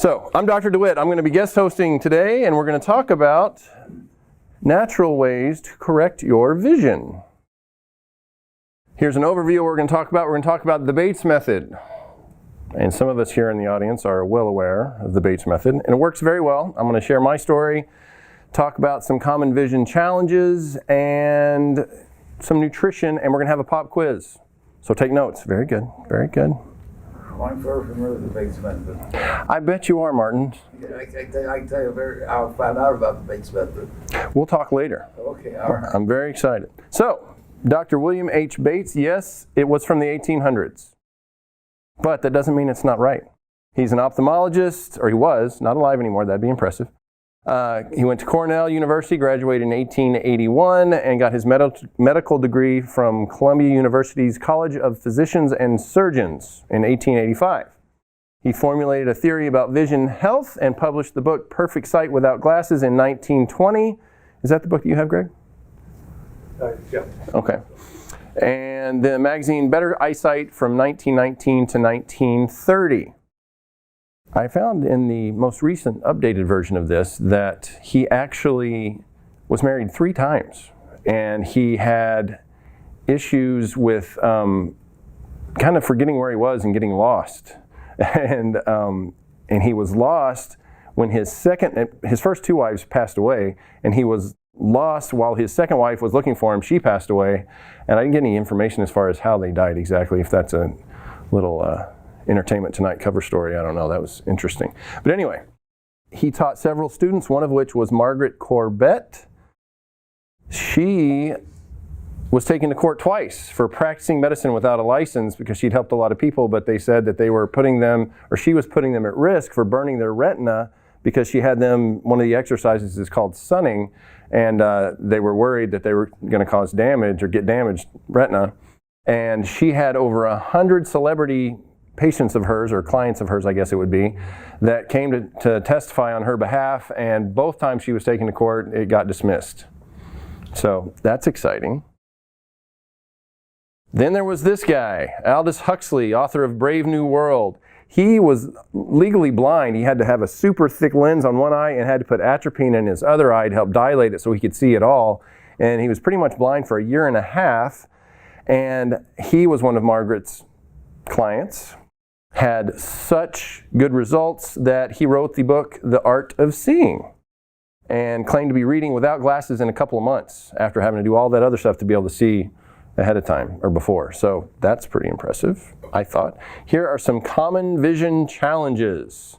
So, I'm Dr. DeWitt. I'm going to be guest hosting today, and we're going to talk about natural ways to correct your vision. Here's an overview of what we're going to talk about. We're going to talk about the Bates method. And some of us here in the audience are well aware of the Bates method, and it works very well. I'm going to share my story, talk about some common vision challenges, and some nutrition, and we're going to have a pop quiz. So take notes. Very good. Very good. I'm very familiar with the Bates method. I bet you are, Martin. I can tell you, I'll find out about the Bates method. We'll talk later. Okay, all right. I'm very excited. So, Dr. William H. Bates, yes, it was from the 1800s. But that doesn't mean it's not right. He's an ophthalmologist, or he was, not alive anymore, that'd be impressive. He went to Cornell University, graduated in 1881, and got his medical degree from Columbia University's College of Physicians and Surgeons in 1885. He formulated a theory about vision health and published the book Perfect Sight Without Glasses in 1920. Is that the book you have, Greg? Yeah. Okay. And the magazine Better Eyesight from 1919 to 1930. I found in the most recent updated version of this that he actually was married 3 times, and he had issues with kind of forgetting where he was and getting lost. And he was lost when his first 2 wives passed away, and he was lost while his second wife was looking for him. She passed away, and I didn't get any information as far as how they died exactly, if that's a little Entertainment Tonight cover story. I don't know. That was interesting. But anyway, he taught several students, one of which was Margaret Corbett. She was taken to court twice for practicing medicine without a license because she'd helped a lot of people, but they said that they were she was putting them at risk for burning their retina because she had them, one of the exercises is called sunning, and they were worried that they were going to cause damage or get damaged retina. And she had over 100 celebrity patients of hers, or clients of hers, I guess it would be, that came to testify on her behalf, and both times she was taken to court, it got dismissed. So that's exciting. Then there was this guy, Aldous Huxley, author of Brave New World. He was legally blind. He had to have a super thick lens on one eye and had to put atropine in his other eye to help dilate it so he could see at all. And he was pretty much blind for 1.5 years. And he was one of Margaret's clients. Had such good results that he wrote the book, The Art of Seeing, and claimed to be reading without glasses in a couple of months after having to do all that other stuff to be able to see ahead of time or before. So that's pretty impressive, I thought. Here are some common vision challenges.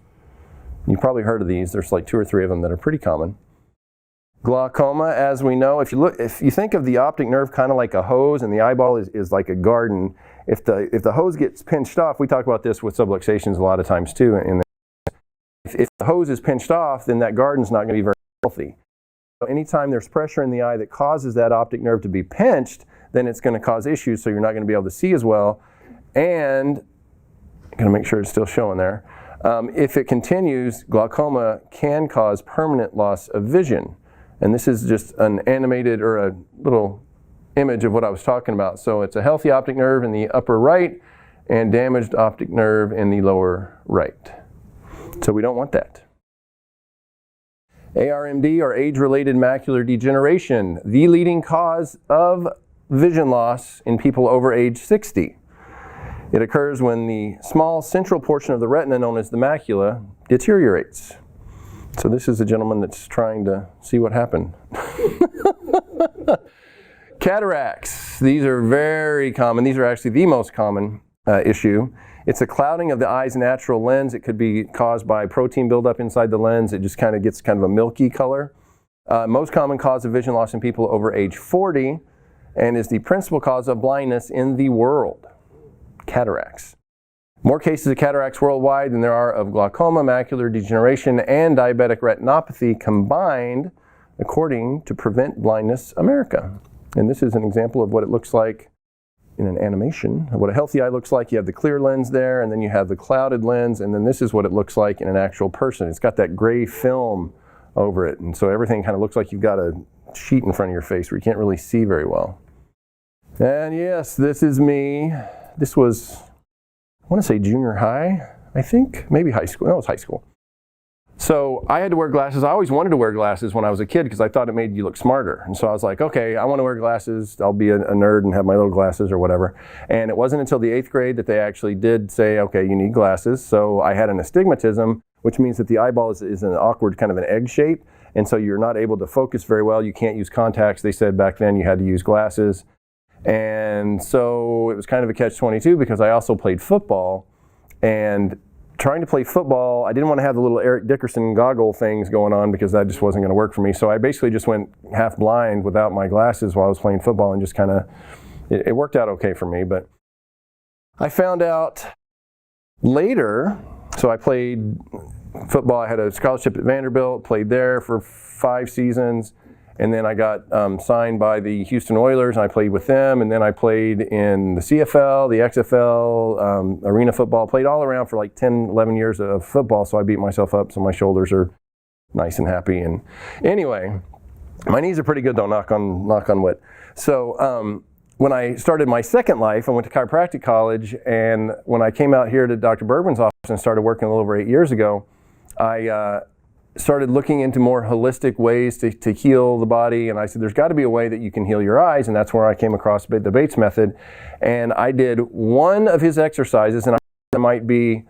You've probably heard of these. There's like 2 or 3 of them that are pretty common. Glaucoma, as we know, if you think of the optic nerve kind of like a hose and the eyeball is like a garden, if the hose gets pinched off, we talk about this with subluxations a lot of times too. If the hose is pinched off, then that garden's not going to be very healthy. So anytime there's pressure in the eye that causes that optic nerve to be pinched, then it's going to cause issues, so you're not going to be able to see as well. And I'm going to make sure it's still showing there. If it continues, glaucoma can cause permanent loss of vision. And this is just an animated or a little image of what I was talking about. So it's a healthy optic nerve in the upper right and damaged optic nerve in the lower right. So we don't want that. ARMD, or age-related macular degeneration, the leading cause of vision loss in people over age 60. It occurs when the small central portion of the retina, known as the macula, deteriorates. So this is a gentleman that's trying to see what happened. Cataracts. These are very common. These are actually the most common issue. It's a clouding of the eye's natural lens. It could be caused by protein buildup inside the lens. It just kind of gets kind of a milky color. Most common cause of vision loss in people over age 40, and is the principal cause of blindness in the world. Cataracts. More cases of cataracts worldwide than there are of glaucoma, macular degeneration, and diabetic retinopathy combined, according to Prevent Blindness America. And this is an example of what it looks like in an animation of what a healthy eye looks like. You have the clear lens there, and then you have the clouded lens, and then this is what it looks like in an actual person. It's got that gray film over it, and so everything kind of looks like you've got a sheet in front of your face where you can't really see very well. And yes, this is me. This was, I want to say junior high, I think, maybe high school. No, it was high school. So I had to wear glasses. I always wanted to wear glasses when I was a kid because I thought it made you look smarter. And so I was like, okay, I want to wear glasses. I'll be a nerd and have my little glasses or whatever. And it wasn't until the 8th grade that they actually did say, okay, you need glasses. So I had an astigmatism, which means that the eyeball is an awkward kind of an egg shape. And so you're not able to focus very well. You can't use contacts. They said back then you had to use glasses. And so it was kind of a catch-22 because I also played football. And trying to play football, I didn't want to have the little Eric Dickerson goggle things going on because that just wasn't going to work for me. So I basically just went half blind without my glasses while I was playing football and just kind of, it worked out okay for me. But I found out later, so I played football. I had a scholarship at Vanderbilt, played there for 5 seasons. And then I got signed by the Houston Oilers, and I played with them. And then I played in the CFL, the XFL, arena football. Played all around for like 10, 11 years of football, so I beat myself up, so my shoulders are nice and happy. And anyway, my knees are pretty good though, knock on wood. So when I started my second life, I went to chiropractic college, and when I came out here to Dr. Bergman's office and started working a little over 8 years ago, I started looking into more holistic ways to heal the body, and I said there's got to be a way that you can heal your eyes, and that's where I came across the Bates method. And I did one of his exercises, and it might be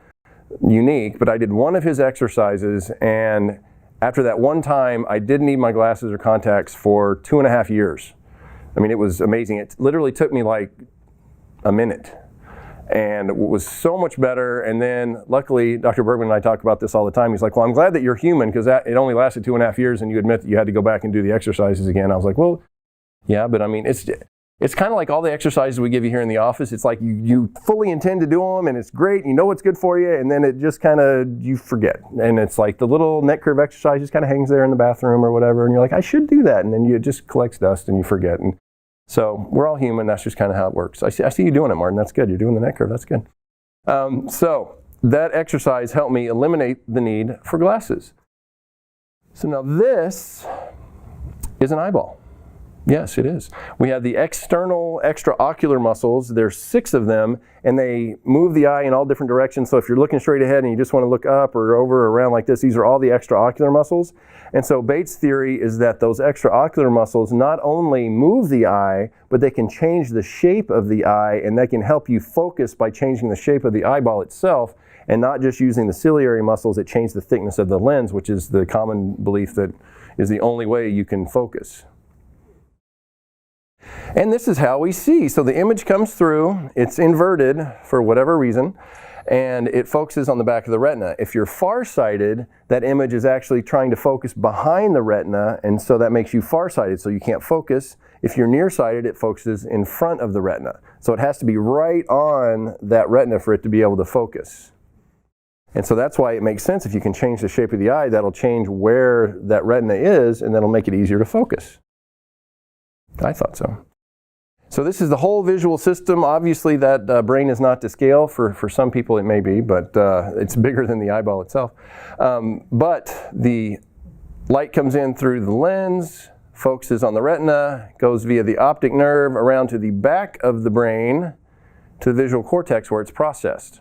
unique, but I did one of his exercises, and after that one time I didn't need my glasses or contacts for 2.5 years. I mean, it was amazing. It literally took me like a minute. And it was so much better. And then luckily, Dr. Bergman and I talk about this all the time. He's like, well, I'm glad that you're human because it only lasted 2.5 years and you admit that you had to go back and do the exercises again. I was like, well, yeah, but I mean, it's kind of like all the exercises we give you here in the office. It's like you fully intend to do them and it's great. You know what's good for you. And then it just kind of, you forget. And it's like the little neck curve exercise just kind of hangs there in the bathroom or whatever. And you're like, I should do that. And then it just collects dust and you forget. And so we're all human. That's just kind of how it works. I see you doing it, Martin. That's good. You're doing the neck curve. That's good. So that exercise helped me eliminate the need for glasses. So now this is an eyeball. Yes, it is. We have the external extraocular muscles. There's 6 of them, and they move the eye in all different directions. So if you're looking straight ahead and you just want to look up or over or around like this, these are all the extraocular muscles. And so Bates' theory is that those extraocular muscles not only move the eye, but they can change the shape of the eye, and they can help you focus by changing the shape of the eyeball itself, and not just using the ciliary muscles that change the thickness of the lens, which is the common belief that is the only way you can focus. And this is how we see. So the image comes through, it's inverted for whatever reason, and it focuses on the back of the retina. If you're farsighted, that image is actually trying to focus behind the retina, and so that makes you farsighted, so you can't focus. If you're nearsighted, it focuses in front of the retina. So it has to be right on that retina for it to be able to focus. And so that's why it makes sense. If you can change the shape of the eye, that'll change where that retina is, and that'll make it easier to focus. I thought so. So this is the whole visual system. Obviously that brain is not to scale. For some people it may be, but it's bigger than the eyeball itself. But the light comes in through the lens, focuses on the retina, goes via the optic nerve around to the back of the brain to the visual cortex where it's processed.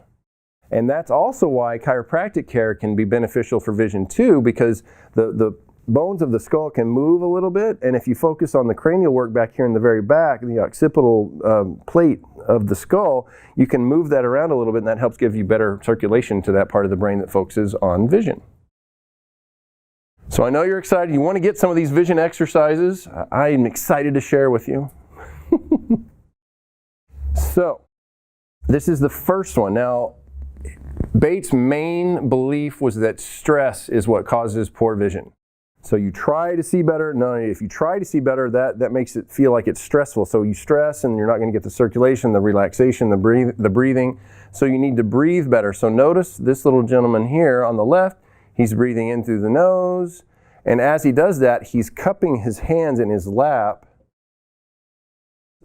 And that's also why chiropractic care can be beneficial for vision too, because the bones of the skull can move a little bit, and if you focus on the cranial work back here in the very back, the occipital plate of the skull, you can move that around a little bit, and that helps give you better circulation to that part of the brain that focuses on vision. So I know you're excited. You want to get some of these vision exercises. I'm excited to share with you. So this is the first one. Now, Bates' main belief was that stress is what causes poor vision. So you try to see better. No, if you try to see better, that makes it feel like it's stressful. So you stress and you're not going to get the circulation, the relaxation, the breathing. So you need to breathe better. So notice this little gentleman here on the left, he's breathing in through the nose. And as he does that, he's cupping his hands in his lap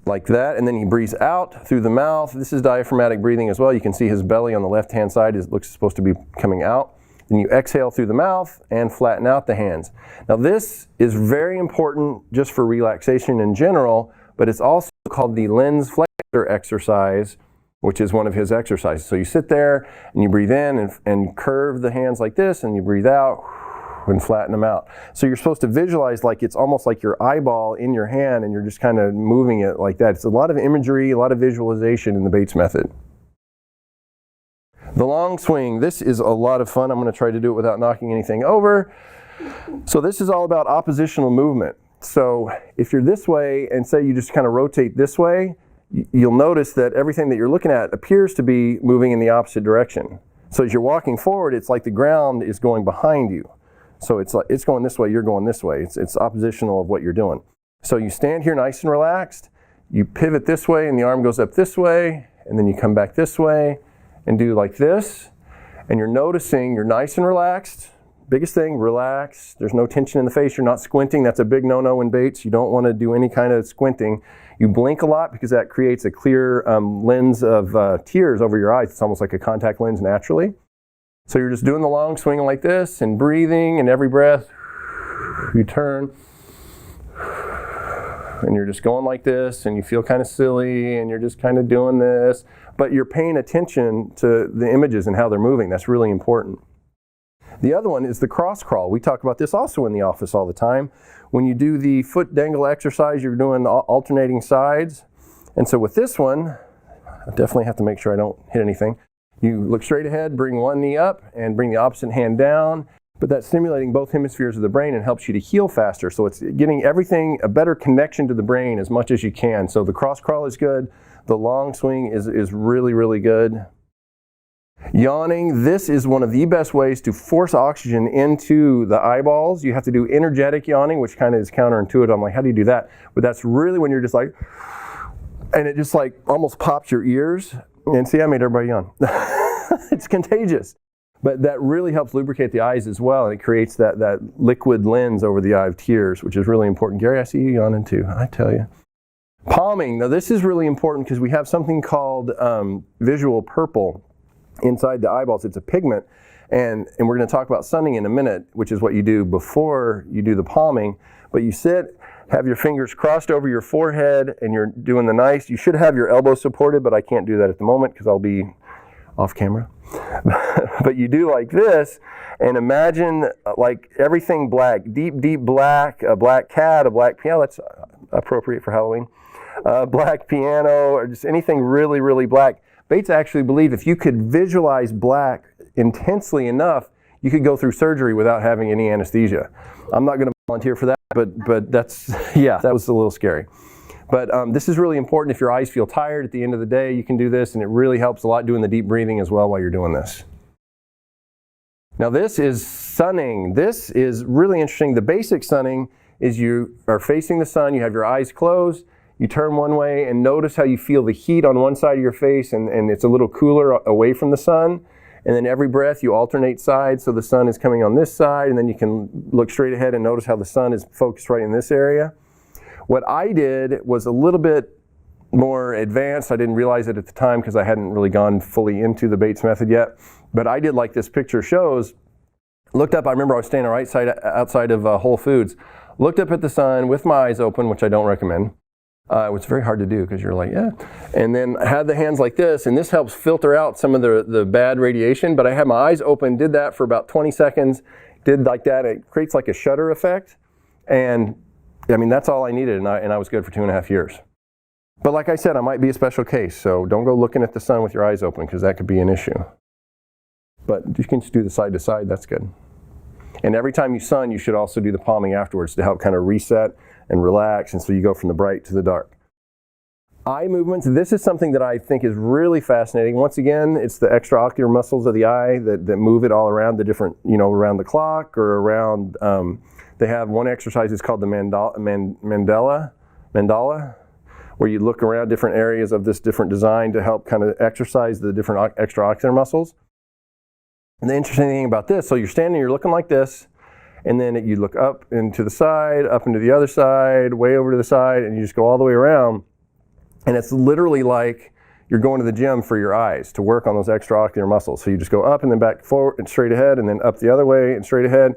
like that. And then he breathes out through the mouth. This is diaphragmatic breathing as well. You can see his belly on the left-hand side looks supposed to be coming out. Then you exhale through the mouth and flatten out the hands. Now this is very important just for relaxation in general, but it's also called the lens flexor exercise, which is one of his exercises. So you sit there and you breathe in and curve the hands like this, and you breathe out. and flatten them out. So you're supposed to visualize like it's almost like your eyeball in your hand and you're just kind of moving it like that. It's a lot of imagery, a lot of visualization in the Bates method. The long swing, this is a lot of fun. I'm going to try to do it without knocking anything over. So this is all about oppositional movement. So if you're this way and say you just kind of rotate this way, you'll notice that everything that you're looking at appears to be moving in the opposite direction. So as you're walking forward, it's like the ground is going behind you. So it's like it's going this way, you're going this way. It's oppositional of what you're doing. So you stand here nice and relaxed, you pivot this way and the arm goes up this way, and then you come back this way and do like this, and you're noticing you're nice and relaxed. Biggest thing, relax. There's no tension in the face. You're not squinting. That's a big no-no in Bates. You don't want to do any kind of squinting. You blink a lot because that creates a clear lens of tears over your eyes. It's almost like a contact lens naturally. So you're just doing the long swing like this and breathing, and every breath you turn and you're just going like this, and you feel kind of silly and you're just kind of doing this, but you're paying attention to the images and how they're moving. That's really important. The other one is the cross crawl. We talk about this also in the office all the time. When you do the foot dangle exercise, you're doing alternating sides. And so with this one, I definitely have to make sure I don't hit anything. You look straight ahead, bring one knee up, and bring the opposite hand down. But that's stimulating both hemispheres of the brain and helps you to heal faster. So it's getting everything, a better connection to the brain as much as you can. So the cross crawl is good. The long swing is really, really good. Yawning, this is one of the best ways to force oxygen into the eyeballs. You have to do energetic yawning, which kind of is counterintuitive. I'm like, how do you do that? But that's really when you're just like, and it just like almost pops your ears. And see, I made everybody yawn. It's contagious. But that really helps lubricate the eyes as well, and it creates that liquid lens over the eye of tears, which is really important. Gary, I see you yawning too, I tell you. Palming, now this is really important because we have something called visual purple inside the eyeballs. It's a pigment, and we're going to talk about sunning in a minute, which is what you do before you do the palming. But you sit, have your fingers crossed over your forehead, and you're doing the nice. You should have your elbows supported, but I can't do that at the moment because I'll be off camera. But you do like this, and imagine like everything black, deep, deep black, a black cat, a black piano. That's appropriate for Halloween. Black piano, or just anything really, really black. Bates actually believed if you could visualize black intensely enough, you could go through surgery without having any anesthesia. I'm not going to volunteer for that, but that's, yeah, that was a little scary. But this is really important. If your eyes feel tired at the end of the day, you can do this, and it really helps a lot doing the deep breathing as well while you're doing this. Now this is sunning. This is really interesting. The basic sunning is you are facing the sun, you have your eyes closed, you turn one way and notice how you feel the heat on one side of your face, and it's a little cooler away from the sun. And then every breath you alternate sides, so the sun is coming on this side, and then you can look straight ahead and notice how the sun is focused right in this area. What I did was a little bit more advanced. I didn't realize it at the time because I hadn't really gone fully into the Bates method yet. But I did like this picture shows. Looked up, I remember I was standing right outside of Whole Foods. Looked up at the sun with my eyes open, which I don't recommend. It was very hard to do because you're like, yeah. And then I had the hands like this, and this helps filter out some of the bad radiation. But I had my eyes open, did that for about 20 seconds, did like that. It creates like a shutter effect. And I mean, that's all I needed, and I was good for 2.5 years. But like I said, I might be a special case, so don't go looking at the sun with your eyes open because that could be an issue. But you can just do the side to side, that's good. And every time you sun, you should also do the palming afterwards to help kind of reset and relax, and so you go from the bright to the dark. Eye movements, this is something that I think is really fascinating. Once again, it's the extraocular muscles of the eye that move it all around the different, around the clock or around, they have one exercise, it's called the mandala, where you look around different areas of this different design to help kind of exercise the different extraocular muscles. And the interesting thing about this, so you're standing, you're looking like this, and then you look up and to the side, up into the other side, way over to the side, and you just go all the way around. And it's literally like you're going to the gym for your eyes to work on those extraocular muscles. So you just go up and then back forward and straight ahead, and then up the other way and straight ahead.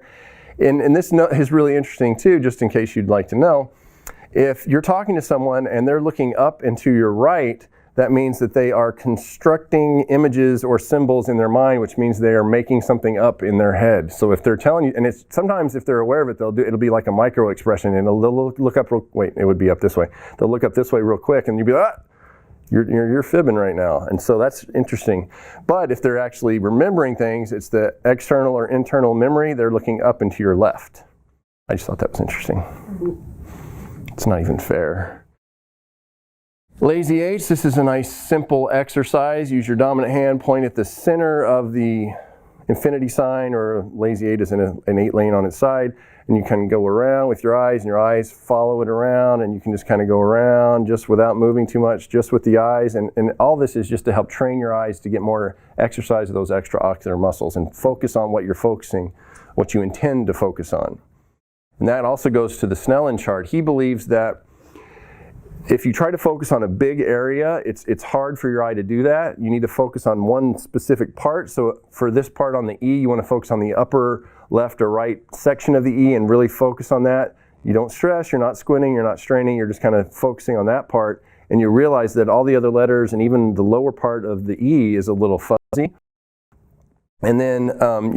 And this is really interesting too, just in case you'd like to know. If you're talking to someone and they're looking up and to your right, that means that they are constructing images or symbols in their mind, which means they are making something up in their head. So if they're telling you, and it's sometimes if they're aware of it, it'll be like a micro expression, and they'll look up it would be up this way. They'll look up this way real quick, and you'll be like, you're fibbing right now. And so that's interesting. But if they're actually remembering things, it's the external or internal memory. They're looking up and to your left. I just thought that was interesting. It's not even fair. Lazy H, this is a nice simple exercise. Use your dominant hand, point at the center of the infinity sign, or lazy 8 is in an 8 lane on its side, and you can go around with your eyes, and your eyes follow it around, and you can just kind of go around just without moving too much, just with the eyes, and all this is just to help train your eyes to get more exercise of those extraocular muscles and focus on what you're focusing, what you intend to focus on. And that also goes to the Snellen chart. He believes that if you try to focus on a big area, it's hard for your eye to do that. You need to focus on one specific part. So for this part on the E, you want to focus on the upper left or right section of the E and really focus on that. You don't stress, you're not squinting, you're not straining, you're just kind of focusing on that part. And you realize that all the other letters and even the lower part of the E is a little fuzzy. And then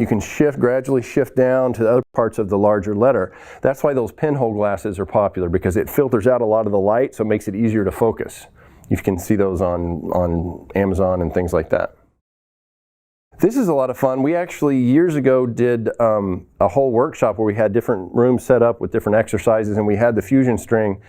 you can gradually shift down to the other parts of the larger letter. That's why those pinhole glasses are popular, because it filters out a lot of the light, so it makes it easier to focus. You can see those on Amazon and things like that. This is a lot of fun. We actually years ago did a whole workshop where we had different rooms set up with different exercises, and we had the fusion string.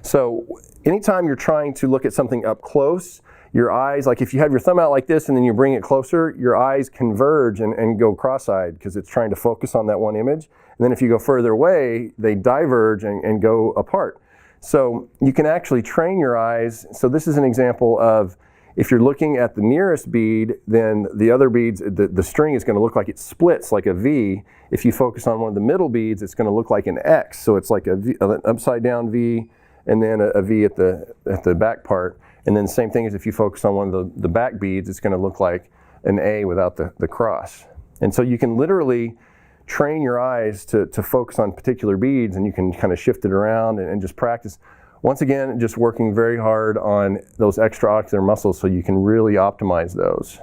So anytime you're trying to look at something up close, your eyes, like if you have your thumb out like this and then you bring it closer, your eyes converge and go cross-eyed because it's trying to focus on that one image. And then if you go further away, they diverge and go apart. So you can actually train your eyes. So this is an example of if you're looking at the nearest bead, then the other beads, the string is going to look like it splits like a V. If you focus on one of the middle beads, it's going to look like an X. So it's like an upside down V and then a V at the back part. And then the same thing as if you focus on one of the back beads, it's going to look like an A without the cross. And so you can literally train your eyes to focus on particular beads, and you can kind of shift it around and just practice. Once again, just working very hard on those extraocular muscles so you can really optimize those.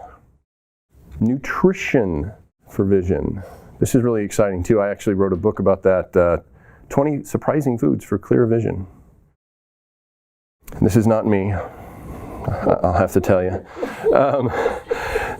Nutrition for vision. This is really exciting too. I actually wrote a book about that, 20 surprising foods for clear vision. This is not me. I'll have to tell you.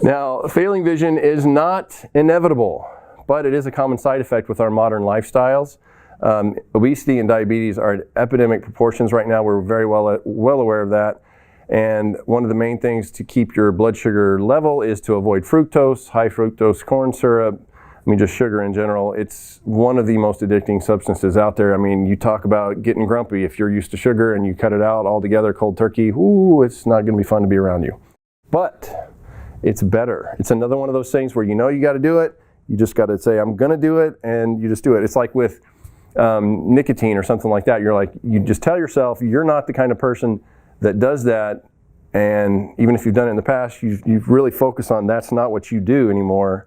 Now, failing vision is not inevitable, but it is a common side effect with our modern lifestyles. Obesity and diabetes are at epidemic proportions right now. We're very well aware of that. And one of the main things to keep your blood sugar level is to avoid fructose, high fructose corn syrup. I mean, just sugar in general. It's one of the most addicting substances out there. I mean, you talk about getting grumpy. If you're used to sugar and you cut it out altogether cold turkey, ooh, it's not going to be fun to be around you. But it's better. It's another one of those things where you know you got to do it. You just got to say, I'm going to do it, and you just do it. It's like with nicotine or something like that. You're like, you just tell yourself you're not the kind of person that does that. And even if you've done it in the past, you really focus on that's not what you do anymore.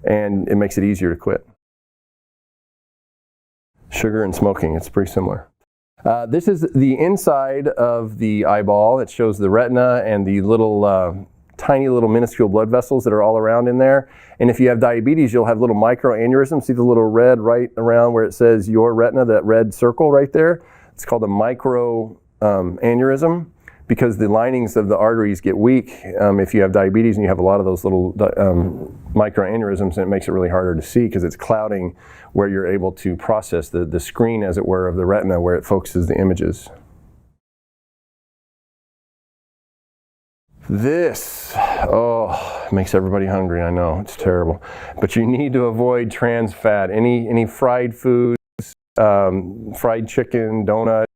And it makes it easier to quit. Sugar and smoking, it's pretty similar. This is the inside of the eyeball. It shows the retina and the little, tiny little minuscule blood vessels that are all around in there. And if you have diabetes, you'll have little microaneurysms. See the little red right around where it says your retina, that red circle right there? It's called a microaneurysm. Because the linings of the arteries get weak if you have diabetes and you have a lot of those little microaneurysms, and it makes it really harder to see because it's clouding where you're able to process the screen, as it were, of the retina where it focuses the images. This, it makes everybody hungry, I know, it's terrible. But you need to avoid trans fat, any fried foods, fried chicken, donuts,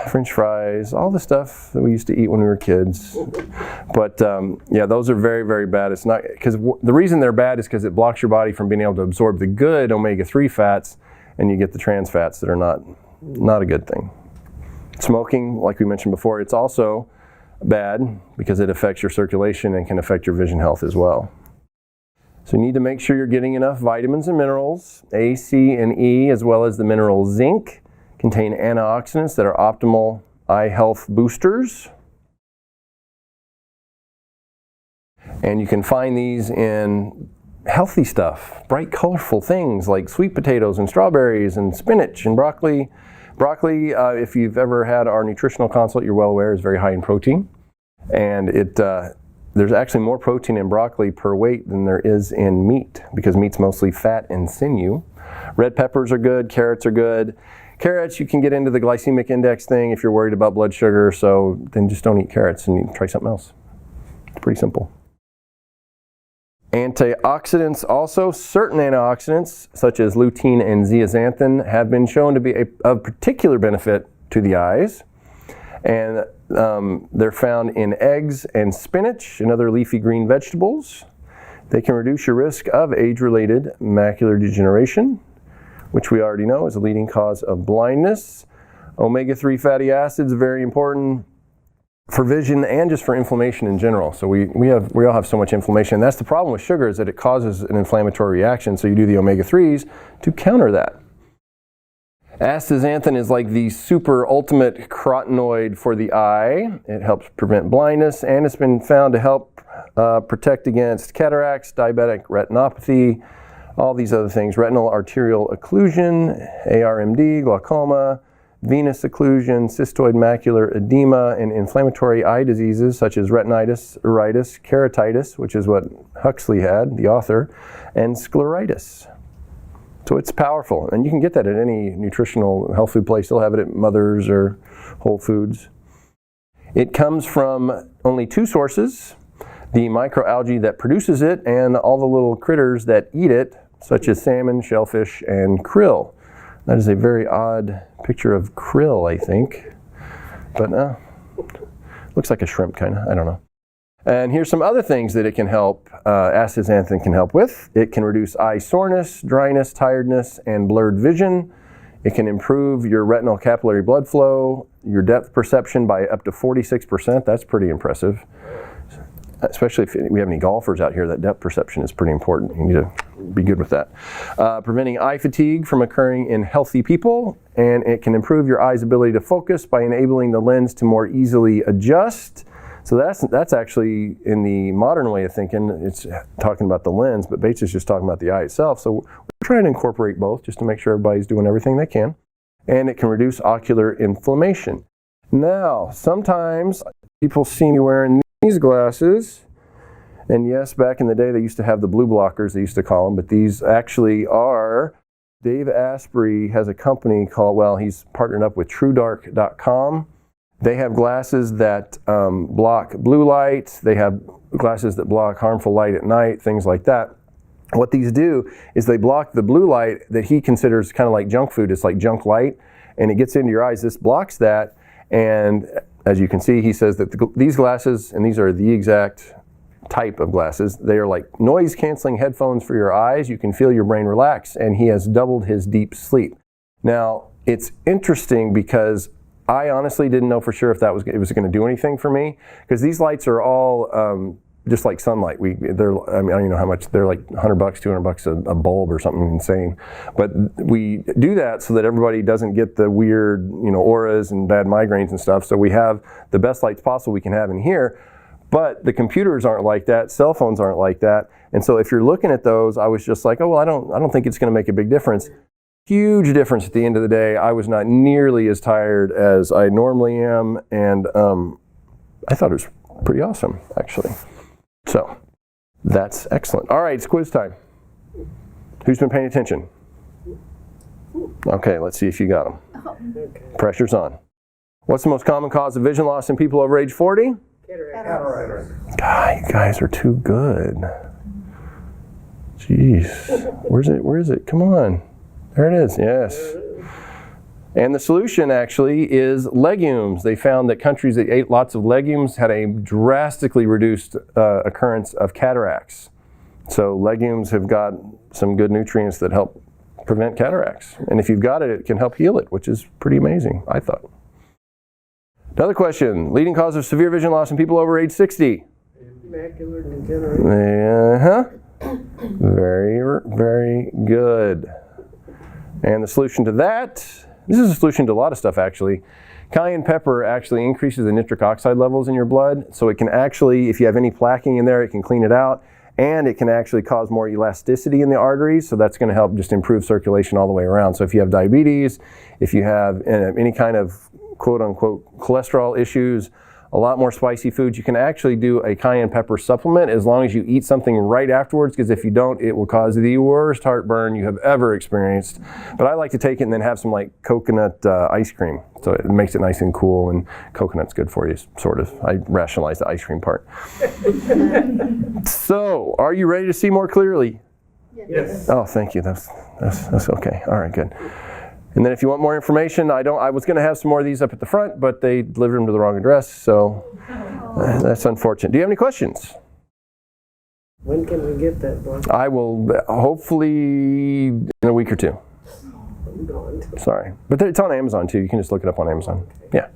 French fries, all the stuff that we used to eat when we were kids. But yeah, those are very, very bad. It's not because the reason they're bad is because it blocks your body from being able to absorb the good omega-3 fats, and you get the trans fats that are not a good thing. Smoking, like we mentioned before, it's also bad because it affects your circulation and can affect your vision health as well. So you need to make sure you're getting enough vitamins and minerals, A, C, and E, as well as the mineral zinc. Contain antioxidants that are optimal eye health boosters. And you can find these in healthy stuff, bright, colorful things like sweet potatoes and strawberries and spinach and broccoli. Broccoli, if you've ever had our nutritional consult, you're well aware, is very high in protein. And there's actually more protein in broccoli per weight than there is in meat, because meat's mostly fat and sinew. Red peppers are good, carrots are good. Carrots, you can get into the glycemic index thing if you're worried about blood sugar, so then just don't eat carrots and you try something else. It's pretty simple. Antioxidants also, certain antioxidants such as lutein and zeaxanthin have been shown to be of particular benefit to the eyes. And they're found in eggs and spinach and other leafy green vegetables. They can reduce your risk of age-related macular degeneration, which we already know is a leading cause of blindness. Omega-3 fatty acids, very important for vision and just for inflammation in general. So we all have so much inflammation. And that's the problem with sugar, is that it causes an inflammatory reaction. So you do the omega-3s to counter that. Astaxanthin is like the super ultimate carotenoid for the eye. It helps prevent blindness, and it's been found to help protect against cataracts, diabetic retinopathy, all these other things, retinal arterial occlusion, ARMD, glaucoma, venous occlusion, cystoid macular edema, and inflammatory eye diseases such as retinitis, iritis, keratitis, which is what Huxley had, the author, and scleritis. So it's powerful, and you can get that at any nutritional health food place. They'll have it at Mother's or Whole Foods. It comes from only two sources: the microalgae that produces it and all the little critters that eat it, such as salmon, shellfish, and krill. That is a very odd picture of krill, I think. But looks like a shrimp, kind of. I don't know. And here's some other things that it can help, astaxanthin can help with. It can reduce eye soreness, dryness, tiredness, and blurred vision. It can improve your retinal capillary blood flow, your depth perception by up to 46%. That's pretty impressive. Especially if we have any golfers out here, that depth perception is pretty important. You need to be good with that. Preventing eye fatigue from occurring in healthy people, and it can improve your eye's ability to focus by enabling the lens to more easily adjust. So that's actually, in the modern way of thinking, it's talking about the lens, but Bates is just talking about the eye itself. So we're trying to incorporate both just to make sure everybody's doing everything they can. And it can reduce ocular inflammation. Now, sometimes people see me wearing these glasses, and yes, back in the day they used to have the blue blockers, they used to call them, but these actually are, Dave Asprey has a company called, well, he's partnered up with TrueDark.com. They have glasses that block blue light, they have glasses that block harmful light at night, things like that. What these do is they block the blue light that he considers kind of like junk food, it's like junk light, and it gets into your eyes. This blocks that, and as you can see, he says that these glasses, and these are the exact type of glasses, they are like noise-canceling headphones for your eyes. You can feel your brain relax, and he has doubled his deep sleep. Now, it's interesting because I honestly didn't know for sure if it was going to do anything for me, because these lights are all just like sunlight. I don't even know how much, they're like $100, $200 a bulb or something insane. But we do that so that everybody doesn't get the weird, auras and bad migraines and stuff. So we have the best lights possible we can have in here. But the computers aren't like that, cell phones aren't like that. And so if you're looking at those, I was just like, oh, well, I don't think it's going to make a big difference. Huge difference at the end of the day. I was not nearly as tired as I normally am, and I thought it was pretty awesome, actually. So, that's excellent. All right, it's quiz time. Who's been paying attention? Okay, let's see if you got them. Pressure's on. What's the most common cause of vision loss in people over age 40? Cataract. God, you guys are too good. Jeez. Where is it? Come on. There it is, yes. And the solution actually is legumes. They found that countries that ate lots of legumes had a drastically reduced occurrence of cataracts. So legumes have got some good nutrients that help prevent cataracts. And if you've got it, it can help heal it, which is pretty amazing, I thought. Another question, leading cause of severe vision loss in people over age 60? Macular degeneration. Very, very good. And the solution to that, This is a solution to a lot of stuff, actually. Cayenne pepper actually increases the nitric oxide levels in your blood, so it can actually, if you have any plaquing in there, it can clean it out, and it can actually cause more elasticity in the arteries, so that's going to help just improve circulation all the way around. So if you have diabetes, if you have any kind of quote-unquote cholesterol issues, a lot more spicy foods, you can actually do a cayenne pepper supplement as long as you eat something right afterwards, because if you don't, it will cause the worst heartburn you have ever experienced. But I like to take it and then have some like coconut ice cream. So it makes it nice and cool, and coconut's good for you, sort of. I rationalize the ice cream part. So, are you ready to see more clearly? Yes. Oh, thank you. That's okay. All right, good. And then if you want more information, I was going to have some more of these up at the front, but they delivered them to the wrong address, so that's unfortunate. Do you have any questions? When can we get that book? I will hopefully in a week or two. I'm going to. Sorry. But it's on Amazon too. You can just look it up on Amazon. Yeah.